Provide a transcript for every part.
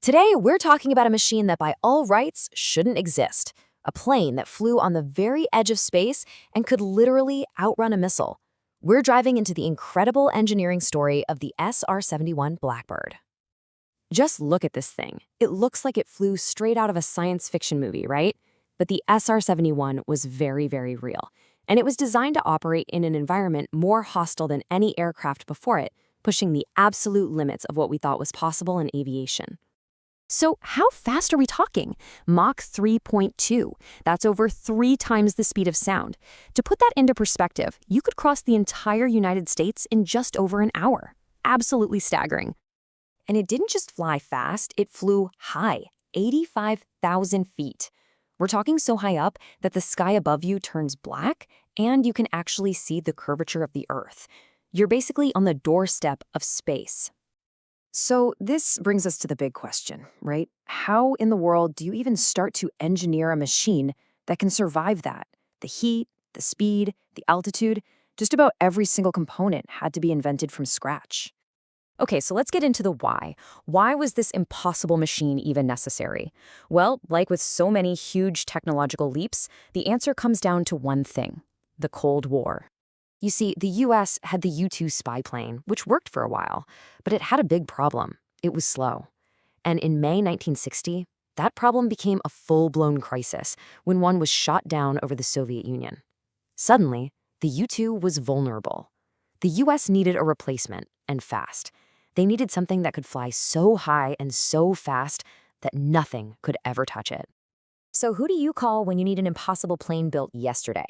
Today, we're talking about a machine that by all rights shouldn't exist. A plane that flew on the very edge of space and could literally outrun a missile. We're driving into the incredible engineering story of the SR-71 Blackbird. Just look at this thing. It looks like it flew straight out of a science fiction movie, right? But the SR-71 was very, very real. And it was designed to operate in an environment more hostile than any aircraft before it, pushing the absolute limits of what we thought was possible in aviation. So how fast are we talking? Mach 3.2. That's over 3 times the speed of sound. To put that into perspective, you could cross the entire United States in just over an hour. Absolutely staggering. And it didn't just fly fast, it flew high, 85,000 feet. We're talking so high up that the sky above you turns black, and you can actually see the curvature of the Earth. You're basically on the doorstep of space. So this brings us to the big question, right? How in the world do you even start to engineer a machine that can survive that? The heat, the speed, the altitude, just about every single component had to be invented from scratch. Okay, so let's get into the why. Why was this impossible machine even necessary? Well, like with so many huge technological leaps, the answer comes down to one thing: the Cold War. You see, the US had the U-2 spy plane, which worked for a while, but it had a big problem. It was slow. And in May 1960, that problem became a full-blown crisis when one was shot down over the Soviet Union. Suddenly, the U-2 was vulnerable. The US needed a replacement, and fast. They needed something that could fly so high and so fast that nothing could ever touch it. So who do you call when you need an impossible plane built yesterday?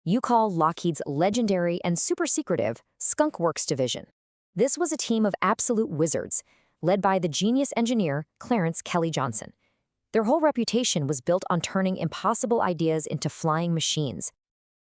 You call Lockheed's legendary and super secretive Skunk Works division. This was a team of absolute wizards, led by the genius engineer Clarence Kelly Johnson. Their whole reputation was built on turning impossible ideas into flying machines.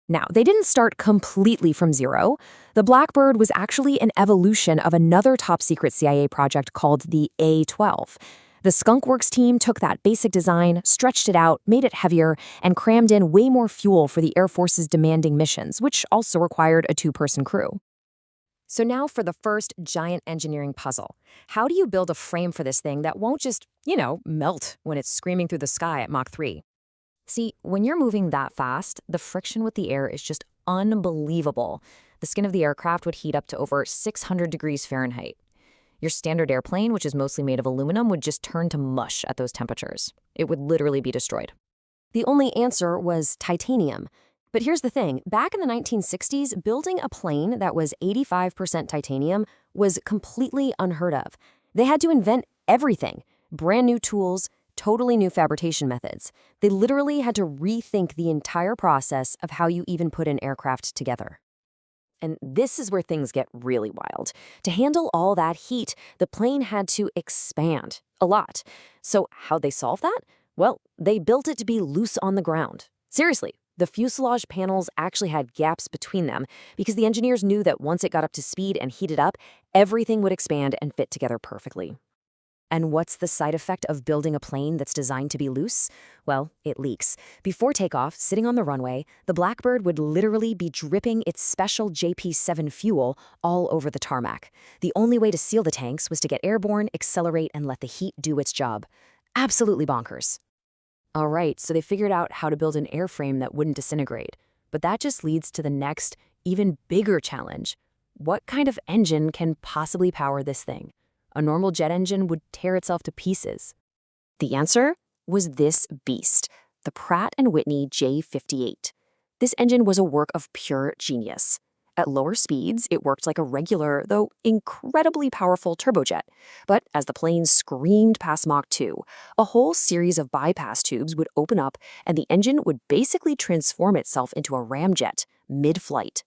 Now, they didn't start completely from zero. The Blackbird was actually an evolution of another top-secret CIA project called the A-12. The Skunk Works team took that basic design, stretched it out, made it heavier, and crammed in way more fuel for the Air Force's demanding missions, which also required a 2-person crew. So now for the first giant engineering puzzle. How do you build a frame for this thing that won't just, melt when it's screaming through the sky at Mach 3? See, when you're moving that fast, the friction with the air is just unbelievable. The skin of the aircraft would heat up to over 600 degrees Fahrenheit. Your standard airplane, which is mostly made of aluminum, would just turn to mush at those temperatures. It would literally be destroyed. The only answer was titanium. But here's the thing, back in the 1960s, building a plane that was 85% titanium was completely unheard of. They had to invent everything, brand new tools, totally new fabrication methods. They literally had to rethink the entire process of how you even put an aircraft together. And this is where things get really wild. To handle all that heat, the plane had to expand a lot. So how'd they solve that? Well, they built it to be loose on the ground. Seriously, the fuselage panels actually had gaps between them because the engineers knew that once it got up to speed and heated up, everything would expand and fit together perfectly. And what's the side effect of building a plane that's designed to be loose? Well, it leaks. Before takeoff, sitting on the runway, the Blackbird would literally be dripping its special JP-7 fuel all over the tarmac. The only way to seal the tanks was to get airborne, accelerate, and let the heat do its job. Absolutely bonkers. All right, so they figured out how to build an airframe that wouldn't disintegrate. But that just leads to the next, even bigger challenge. What kind of engine can possibly power this thing? A normal jet engine would tear itself to pieces. The answer was this beast, the Pratt & Whitney J58. This engine was a work of pure genius. At lower speeds, it worked like a regular, though incredibly powerful turbojet. But as the plane screamed past Mach 2, a whole series of bypass tubes would open up and the engine would basically transform itself into a ramjet mid-flight.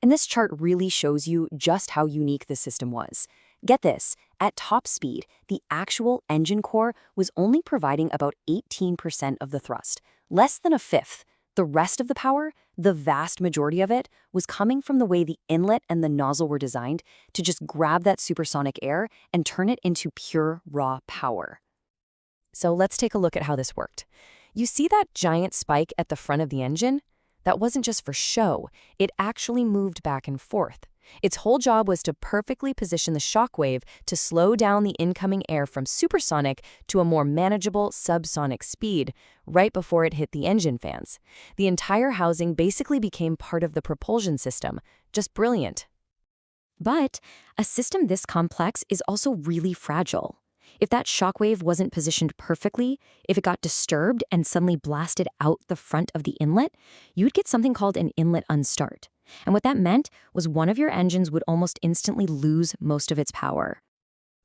And this chart really shows you just how unique this system was. Get this, at top speed, the actual engine core was only providing about 18% of the thrust, less than a fifth. The rest of the power, the vast majority of it, was coming from the way the inlet and the nozzle were designed to just grab that supersonic air and turn it into pure raw power. So let's take a look at how this worked. You see that giant spike at the front of the engine? That wasn't just for show, it actually moved back and forth. Its whole job was to perfectly position the shockwave to slow down the incoming air from supersonic to a more manageable subsonic speed right before it hit the engine fans. The entire housing basically became part of the propulsion system. Just brilliant. But a system this complex is also really fragile. If that shockwave wasn't positioned perfectly, if it got disturbed and suddenly blasted out the front of the inlet, you'd get something called an inlet unstart. And what that meant was one of your engines would almost instantly lose most of its power.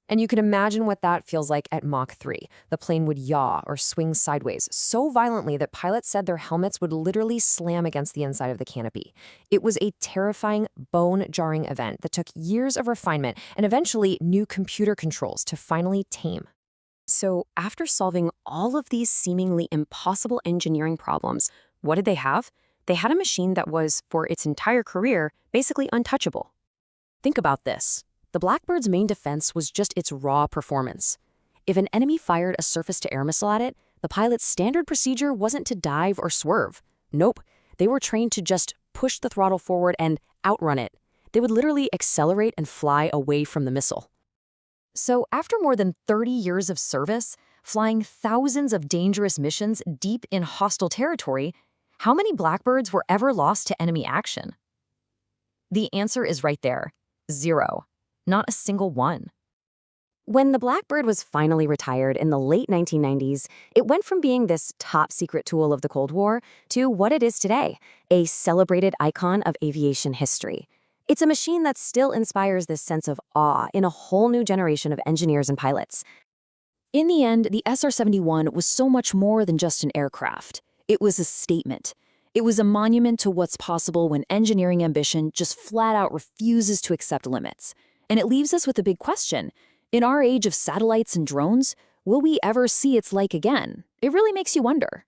And you can imagine what that feels like at Mach 3. The plane would yaw or swing sideways so violently that pilots said their helmets would literally slam against the inside of the canopy. It was a terrifying, bone-jarring event that took years of refinement and eventually new computer controls to finally tame. So after solving all of these seemingly impossible engineering problems, what did they have? They had a machine that was, for its entire career, basically untouchable. Think about this. The Blackbird's main defense was just its raw performance. If an enemy fired a surface-to-air missile at it, the pilot's standard procedure wasn't to dive or swerve. Nope, they were trained to just push the throttle forward and outrun it. They would literally accelerate and fly away from the missile. So after more than 30 years of service, flying thousands of dangerous missions deep in hostile territory, how many Blackbirds were ever lost to enemy action? The answer is right there. 0. Not a single one. When the Blackbird was finally retired in the late 1990s, it went from being this top-secret tool of the Cold War to what it is today, a celebrated icon of aviation history. It's a machine that still inspires this sense of awe in a whole new generation of engineers and pilots. In the end, the SR-71 was so much more than just an aircraft. It was a statement. It was a monument to what's possible when engineering ambition just flat out refuses to accept limits. And it leaves us with a big question. In our age of satellites and drones, will we ever see its like again? It really makes you wonder.